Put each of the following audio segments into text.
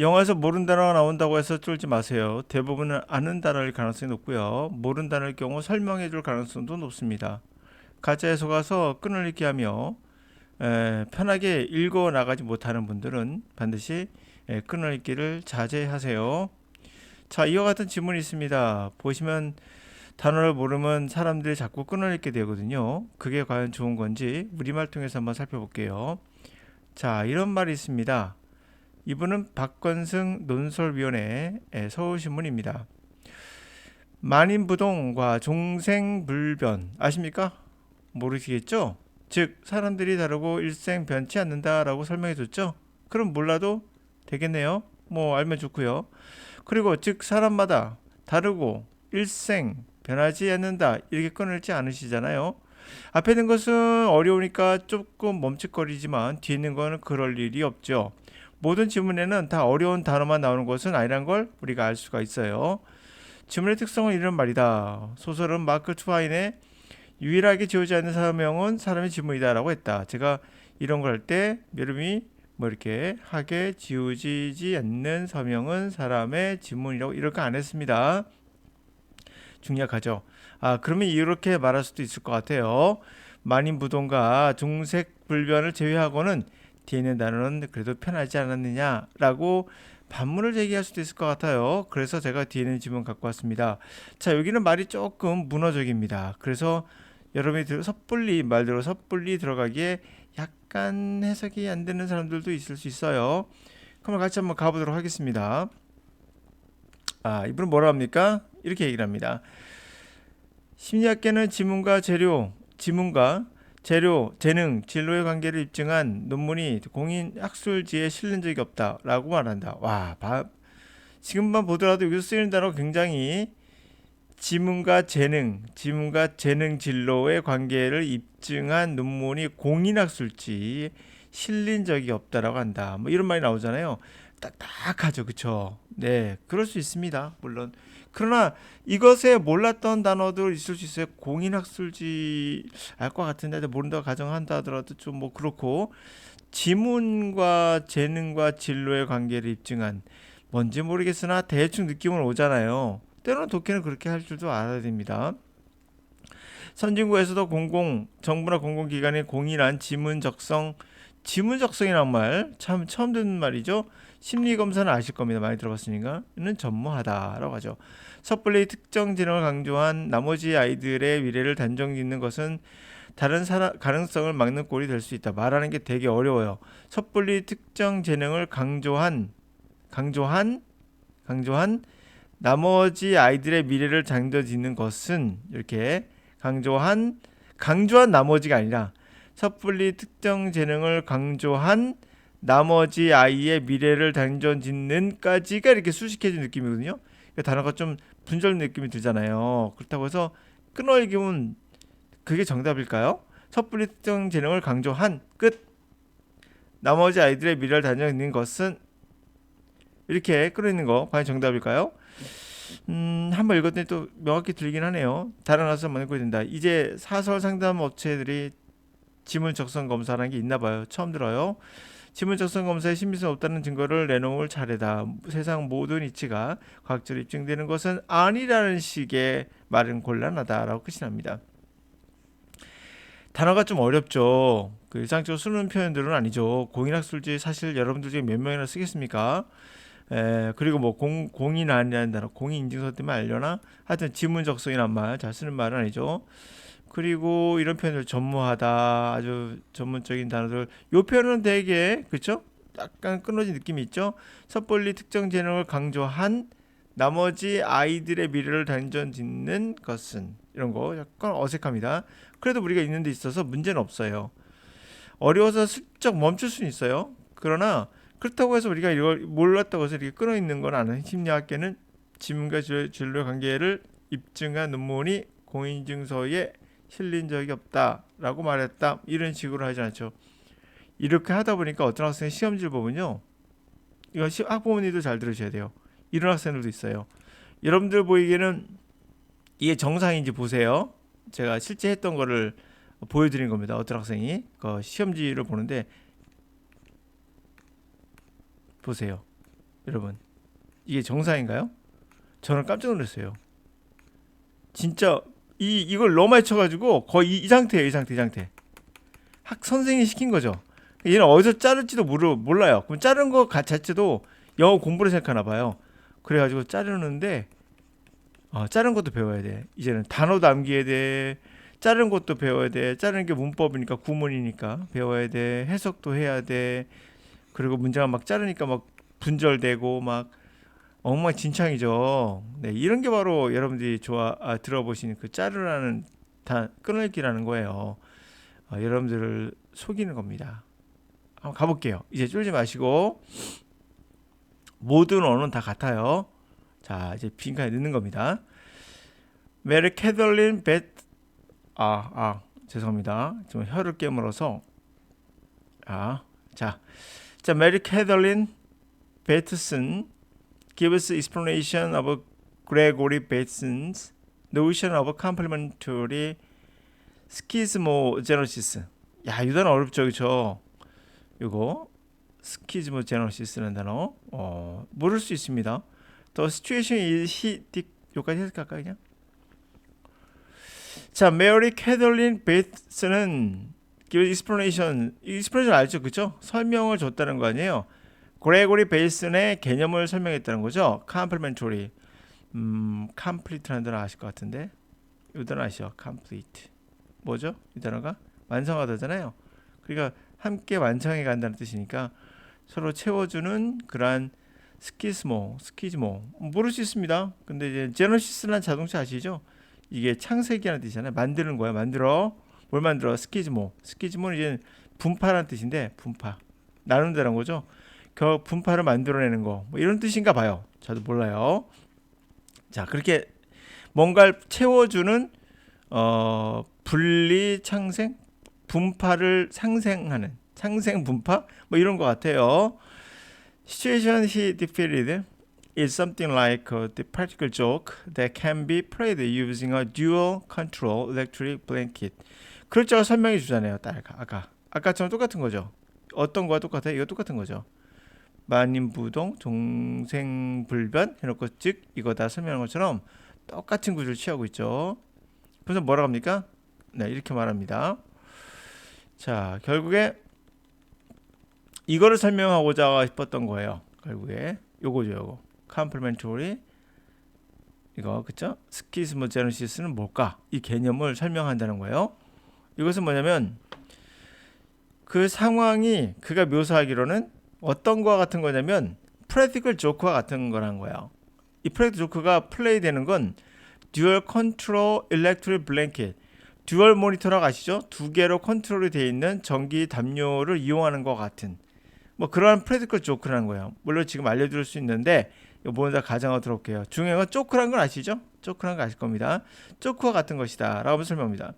영어에서 모르는 단어가 나온다고 해서 쫄지 마세요. 대부분은 아는 단어일 가능성이 높고요. 모르는 단어일 경우 설명해 줄 가능성도 높습니다. 가짜에 속아서 끈을 읽게 하며 편하게 읽어 나가지 못하는 분들은 반드시 끈을 읽기를 자제하세요. 자, 이와 같은 질문이 있습니다. 보시면 단어를 모르면 사람들이 자꾸 끈을 읽게 되거든요. 그게 과연 좋은 건지 우리말 통해서 한번 살펴볼게요. 자, 이런 말이 있습니다. 이분은 박건승 논설위원회 서울신문입니다. 만인부동과 종생불변 아십니까? 모르시겠죠? 즉 사람들이 다르고 일생 변치 않는다라고 설명해 줬죠? 그럼 몰라도 되겠네요. 뭐 알면 좋고요. 그리고 즉 사람마다 다르고 일생 변하지 않는다 이렇게 끊을지 않으시잖아요. 앞에 있는 것은 어려우니까 조금 멈칫거리지만 뒤에 있는 거는 그럴 일이 없죠. 모든 지문에는 다 어려운 단어만 나오는 것은 아니란 걸 우리가 알 수가 있어요. 지문의 특성은 이런 말이다. 소설은 마크 트와인의 유일하게 지우지 않는 사명은 사람의 지문이다라고 했다. 제가 이런 걸 할 때 여러분이 뭐 이렇게 하게 지우지지 않는 서명은 사람의 지문이라고 이렇게 안 했습니다. 중략하죠. 그러면 이렇게 말할 수도 있을 것 같아요. 만인부동과 중색불변을 제외하고는 뒤에 있는 단어는 그래도 편하지 않았느냐라고 반문을 제기할 수도 있을 것 같아요. 그래서 제가 뒤에 있는 지문 갖고 왔습니다. 자, 여기는 말이 조금 문어적입니다. 그래서 여러분이 섣불리 말대로 섣불리 들어가기에 약간 해석이 안 되는 사람들도 있을 수 있어요. 그럼 같이 한번 가보도록 하겠습니다. 이분은 뭐라 합니까? 이렇게 얘기를 합니다. 심리학계는 지문과 재료, 재능, 진로의 관계를 입증한 논문이 공인 학술지에 실린 적이 없다라고 말한다. 지금만 보더라도 여기서 쓰이는 단어가 굉장히 지문과 재능 진로의 관계를 입증한 논문이 공인학술지에 실린 적이 없다라고 한다. 뭐 이런 말이 나오잖아요. 딱딱하죠, 그쵸? 네, 그럴 수 있습니다. 물론. 그러나 이것에 몰랐던 단어도 있을 수 있어요. 공인학술지 알 것 같은데 모른다고 가정한다 하더라도 좀 뭐 그렇고 지문과 재능과 진로의 관계를 입증한 뭔지 모르겠으나 대충 느낌은 오잖아요. 때로는 독해는 그렇게 할 줄도 알아야 됩니다. 선진국에서도 정부나 공공기관의 공인한 지문 적성이란 말 참 처음 듣는 말이죠. 심리검사는 아실 겁니다. 많이 들어봤으니까.는 전무하다라고 하죠. 섣불리 특정 재능을 강조한 나머지 아이들의 미래를 단정 짓는 것은 다른 가능성을 막는 꼴이 될 수 있다. 말하는 게 되게 어려워요. 섣불리 특정 재능을 강조한 나머지 아이들의 미래를 장려 짓는 것은 이렇게 강조한 나머지가 아니라 섣불리 특정 재능을 강조한 나머지 아이의 미래를 단정 짓는까지가 이렇게 수식해진 느낌이거든요. 그러니까 단어가 좀 분절 느낌이 들잖아요. 그렇다고 해서 끊어읽으면 그게 정답일까요? 섣불리 특정 재능을 강조한 끝 나머지 아이들의 미래를 단정 짓는 것은 이렇게 끊어있는 거 과연 정답일까요? 한번 읽었더니 또 명확히 들리긴 하네요. 다른 가서 만들고 된다. 이제 사설 상담 업체들이 지문 적성 검사라는 게 있나 봐요. 처음 들어요. 지문 적성 검사에 신빙성 없다는 증거를 내놓을 차례다. 세상 모든 이치가 과학적으로 입증되는 것은 아니라는 식의 말은 곤란하다라고 끝이 납니다. 단어가 좀 어렵죠. 그 일상적으로 쓰는 표현들은 아니죠. 공인학술지 사실 여러분들 중에 몇 명이나 쓰겠습니까? 그리고 뭐 공인 아니라는 단어, 공인 인증서 때문에 알려나? 하여튼 지문 적성이란 말 잘 쓰는 말은 아니죠. 그리고 이런 표현을 전무하다, 아주 전문적인 단어들. 요 표현은 되게 그쵸? 약간 끊어진 느낌이 있죠. 섣불리 특정 재능을 강조한 나머지 아이들의 미래를 단정 짓는 것은 이런 거 약간 어색합니다. 그래도 우리가 있는 데 있어서 문제는 없어요. 어려워서 슬쩍 멈출 수는 있어요. 그러나 그렇다고 해서 우리가 이걸 몰랐다고 해서 이렇게 끊어 있는 건 아닌 심리학계는 지문과 진로의 관계를 입증한 논문이 공인증서에 실린 적이 없다라고 말했다. 이런 식으로 하지 않죠. 이렇게 하다 보니까 어떤 학생의 시험지를 보면요. 이거 학부모님도 잘 들으셔야 돼요. 이런 학생들도 있어요. 여러분들 보이기에는 이게 정상인지 보세요. 제가 실제 했던 거를 보여드린 겁니다. 어떤 학생이 그 시험지를 보는데 보세요. 여러분, 이게 정상인가요? 저는 깜짝 놀랐어요. 진짜 이걸 너무 많이 쳐가지고 거의 이 상태예요. 이 상태. 학 선생이 시킨 거죠. 얘는 어디서 자를지도 몰라요. 그럼 자른 거 자체도 영어 공부를 생각하나 봐요. 그래가지고 자르는데 자른 것도 배워야 돼. 이제는 단어도 암기해야 돼. 자른 것도 배워야 돼. 자르는 게 문법이니까 구문이니까 배워야 돼. 해석도 해야 돼. 그리고 문제가 막 자르니까 막 분절되고 막 엉망진창이죠. 네, 이런 게 바로 여러분들이 들어보시는 그 자르라는 끊을기라는 거예요. 여러분들을 속이는 겁니다. 한번 가볼게요. 이제 쫄지 마시고 모든 언어는 다 같아요. 자, 이제 빈칸에 넣는 겁니다. 메리 캐덜린 죄송합니다. 좀 혀를 깨물어서 자, 메리 캐덜린 베트슨 gives explanation of Gregory Bateson's notion of complementary schismogenesis. 야, 이 단어 어렵죠, 그렇죠? 이거 schismogenesis라는 단어 모를 수 있습니다. The situation is 여기까지 해석할까요, 그냥? 자, 메리 캐덜린 베이츠는 explanation 알죠, 그죠? 설명을 줬다는 거 아니에요? 그레고리 베이슨의 개념을 설명했다는 거죠. complementary, complete라는 단어 아실 것 같은데, 이 단어 아시죠? complete. 뭐죠? 이 단어가 완성하다잖아요. 그러니까 함께 완성해 간다는 뜻이니까 서로 채워주는 그러한 스키즈모 모를 수 있습니다. 근데 이제 제너시스란 자동차 아시죠? 이게 창세기라는 뜻이잖아요. 만드는 거야. 뭘 만들어? 스키즈모는 이제 분파라는 뜻인데 분파 나눈다는 거죠. 그 분파를 만들어내는 거 뭐 이런 뜻인가 봐요. 저도 몰라요. 자, 그렇게 뭔가를 채워주는 분리 창생 분파를 상생하는 상생 분파 뭐 이런 것 같아요. Situation he defeated is something like the practical joke that can be played using a dual control electric blanket. 글자가 설명해 주잖아요. 아까처럼 똑같은 거죠. 어떤 거와 똑같아요? 이거 똑같은 거죠. 만인부동 종생불변 해놓고 즉 이거다 설명한 것처럼 똑같은 구조를 취하고 있죠. 그래서 뭐라고 합니까? 네, 이렇게 말합니다. 자, 결국에 이거를 설명하고자 싶었던 거예요. 결국에 요거 complementary 이거 그쵸? schismogenesis는 뭘까? 이 개념을 설명한다는 거예요. 이것은 뭐냐면 그 상황이 그가 묘사하기로는 어떤 거와 같은 거냐면 practical joke와 같은 거란 거예요. 이 practical joke가 플레이 되는 건 dual control electric blanket 듀얼 모니터라고 아시죠? 두 개로 컨트롤이 되어 있는 전기 담요를 이용하는 것 같은 뭐 그러한 프레디컬 조크라는 거예요. 물론 지금 알려드릴 수 있는데 이거 먼저 가정하고 들어올게요. 중요한 건 조크란 건 아시죠? 조크란 거 아실 겁니다. 조크와 같은 것이다 라고 설명합니다.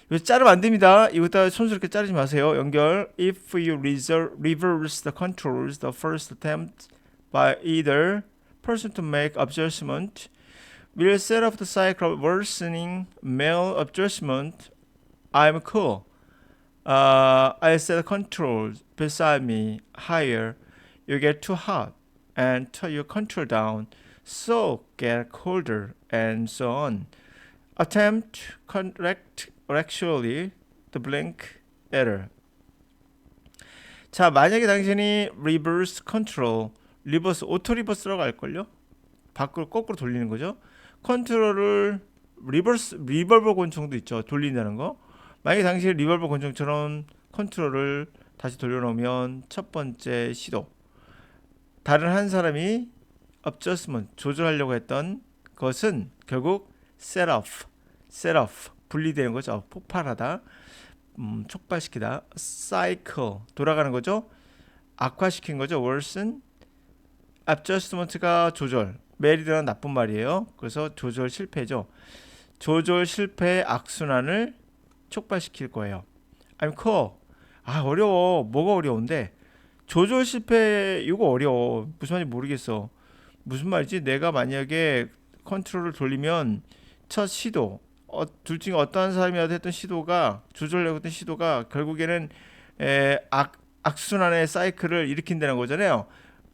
이거 자르면 안 됩니다. 이거다 손스럽게 자르지 마세요. 연결 If you reverse the controls the first attempt by either person to make adjustment will set off the cycle of worsening maladjustment. I'm cool. I set controls beside me higher. You get too hot and turn your control down. So get colder and so on. Attempt correct actually the blank error. 자, 만약에 당신이 reverse control, 오토 리버스라고 할걸요? 밖으로 거꾸로 돌리는 거죠. 컨트롤을 리벌버 권총도 있죠. 돌린다는 거. 만약에 당신이 리벌버 권총처럼 컨트롤을 다시 돌려놓으면 첫 번째 시도 다른 한 사람이 adjustment 조절하려고 했던 것은 결국 set off 분리되는 거죠. 폭발하다 촉발시키다 cycle 돌아가는 거죠. 악화시킨 거죠. worsen adjustment가 조절 메리드는 나쁜 말이에요. 그래서 조절 실패죠. 조절 실패의 악순환을 촉발시킬 거예요. I'm cool. 어려워. 뭐가 어려운데? 조절 실패 이거 어려워. 무슨 말인지 모르겠어. 무슨 말이지? 내가 만약에 컨트롤을 돌리면 첫 시도 둘 중에 어떠한 사람이라도 했던 시도가 조절하려고 했던 시도가 결국에는 악순환의 사이클을 일으킨다는 거잖아요.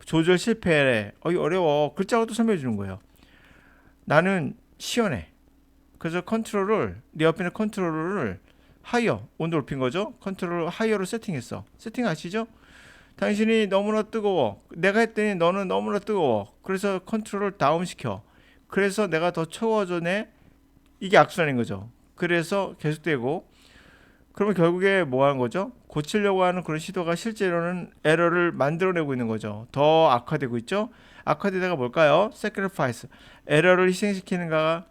조절 실패래. 어려워. 글자로도 설명해 주는 거예요. 나는 시원해. 그래서 컨트롤을 내 옆에 있는 컨트롤을 하이어 온도 높인 거죠. 컨트롤을 하이어로 세팅했어. 세팅 아시죠? 당신이 너무나 뜨거워. 내가 했더니 너는 너무나 뜨거워. 그래서 컨트롤을 다운 시켜. 그래서 내가 더 추워져네. 이게 악순환인 거죠. 그래서 계속되고 그러면 결국에 뭐 하는 거죠? 고치려고 하는 그런 시도가 실제로는 에러를 만들어내고 있는 거죠. 더 악화되고 있죠. 악화되다가 뭘까요? sacrifice. 에러를 희생시키는가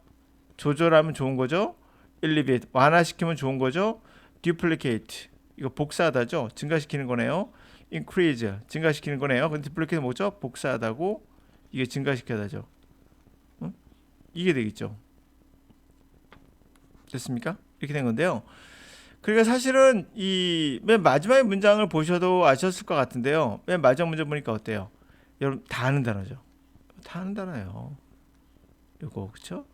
조절하면 좋은 거죠. alleviate. 완화시키면 좋은 거죠. duplicate. 이거 복사하다죠. 증가시키는 거네요. increase. 증가시키는 거네요. 근데 duplicate 뭐죠? 복사하다고 이게 증가시켜다죠. 응? 이게 되겠죠. 됐습니까? 이렇게 된 건데요. 그러니까 사실은 이 맨 마지막에 문장을 보셔도 아셨을 것 같은데요. 맨 마지막 문장 보니까 어때요? 여러분 다 아는 단어죠. 다 아는 단어예요. 요거 그쵸?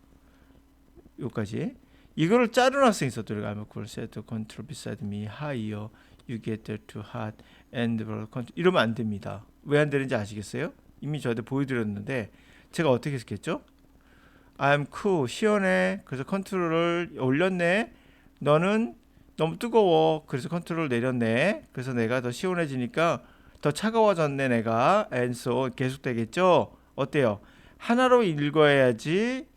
요까지 이거를 자른 학생이 있었더라고요. I'm cool, set the control beside me higher, you get there too hot, and control. 이러면 안 됩니다. 왜 안 되는지 아시겠어요? 이미 저한테 보여드렸는데 제가 어떻게 했겠죠? I'm cool, 시원해. 그래서 컨트롤을 올렸네. 너는 너무 뜨거워. 그래서 컨트롤 내렸네. 그래서 내가 더 시원해지니까 더 차가워졌네 내가. And so 계속되겠죠. 어때요? 하나로 읽어야지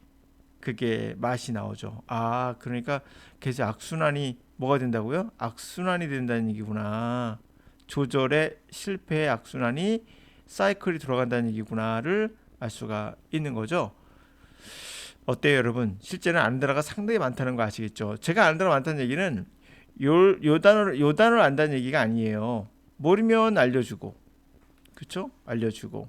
그게 맛이 나오죠. 아, 그러니까 계속 악순환이 뭐가 된다고요? 악순환이 된다는 얘기구나. 조절의 실패의 악순환이 사이클이 돌아간다는 얘기구나를 알 수가 있는 거죠. 어때요, 여러분? 실제는 아는 단어가 상당히 많다는 거 아시겠죠? 제가 아는 단어가 많다는 얘기는 요 단어를 안다는 얘기가 아니에요. 모르면 알려주고, 그쵸? 알려주고.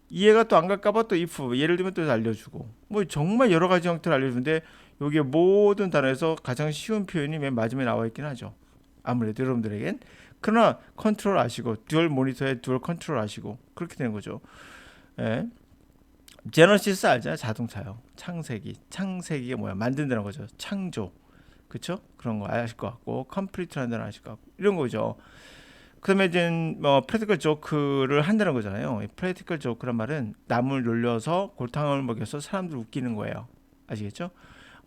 이해가 또 안 갈까봐 또 if, 예를 들면 또 알려주고. 뭐 정말 여러 가지 형태를 알려주는데 여기에 모든 단어에서 가장 쉬운 표현이 맨 마지막에 나와 있긴 하죠. 아무래도 여러분들에겐. 그러나 컨트롤 아시고, 듀얼 모니터에 듀얼 컨트롤 아시고 그렇게 되는 거죠. 예. 제너시스 알잖아요. 자동차요. 창세기가 뭐야? 만든다는 거죠. 창조. 그쵸? 그런 거 아실 것 같고, 컴플리트라는 단어 아실 것 같고, 이런 거죠. 그다음에 이제 뭐 프랙티컬 조크를 한다는 거잖아요. 프랙티컬 조크란 말은 남을 놀려서 골탕을 먹여서 사람들 웃기는 거예요. 아시겠죠?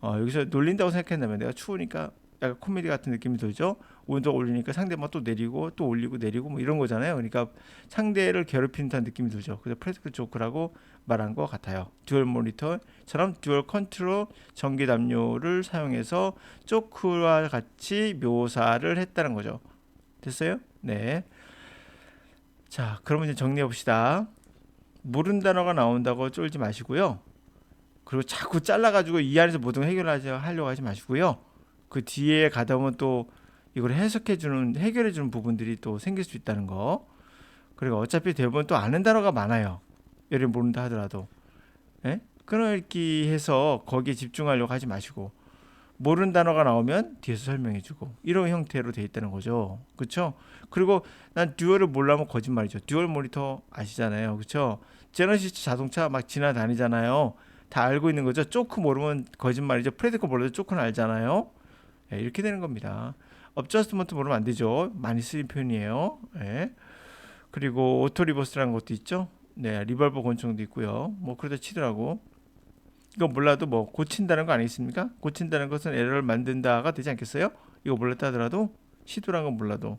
여기서 놀린다고 생각한다면 내가 추우니까 약간 코미디 같은 느낌이 들죠. 온도 올리니까 상대방 또 내리고 또 올리고 내리고 뭐 이런 거잖아요. 그러니까 상대를 괴롭히는 듯한 느낌이 들죠. 그래서 프랙티컬 조크라고 말한 것 같아요. 듀얼 모니터처럼 듀얼 컨트롤 전기 담요를 사용해서 조크와 같이 묘사를 했다는 거죠. 됐어요? 네. 자, 그러면 이제 정리해 봅시다. 모르는 단어가 나온다고 쫄지 마시고요. 그리고 자꾸 잘라가지고 이 안에서 모든 걸 하려고 하지 마시고요. 그 뒤에 가다 보면 또 이걸 해결해주는 부분들이 또 생길 수 있다는 거. 그리고 어차피 대부분 또 아는 단어가 많아요. 예를 모른다 하더라도. 예? 끊어읽기 해서 거기에 집중하려고 하지 마시고. 모르는 단어가 나오면 뒤에서 설명해주고 이런 형태로 돼 있다는 거죠. 그렇죠? 그리고 난 듀얼을 몰라면 거짓말이죠. 듀얼 모니터 아시잖아요. 그렇죠? 제너시스 자동차 막 지나다니잖아요. 다 알고 있는 거죠. 조크 모르면 거짓말이죠. 프레디컬 몰라도 조크는 알잖아요. 네, 이렇게 되는 겁니다. 어저스트먼트 모르면 안 되죠. 많이 쓰인 표현이에요. 네. 그리고 오토 리버스라는 것도 있죠. 네, 리벌버 권총도 있고요. 뭐 그러다 치더라고. 이거 몰라도 뭐 고친다는 거 아니겠습니까? 고친다는 것은 에러를 만든다가 되지 않겠어요? 이거 몰랐다 하더라도 시도란 건 몰라도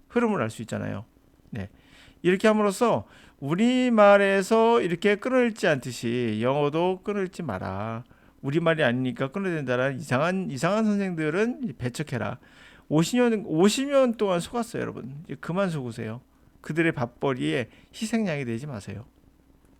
흐름을 알 수 있잖아요. 네. 이렇게 함으로써 우리말에서 이렇게 끊어읽지 않듯이 영어도 끊어읽지 마라. 우리말이 아니니까 끊어야 된다는 이상한 선생들은 배척해라. 50년 동안 속았어요, 여러분. 이제 그만 속으세요. 그들의 밥벌이에 희생양이 되지 마세요.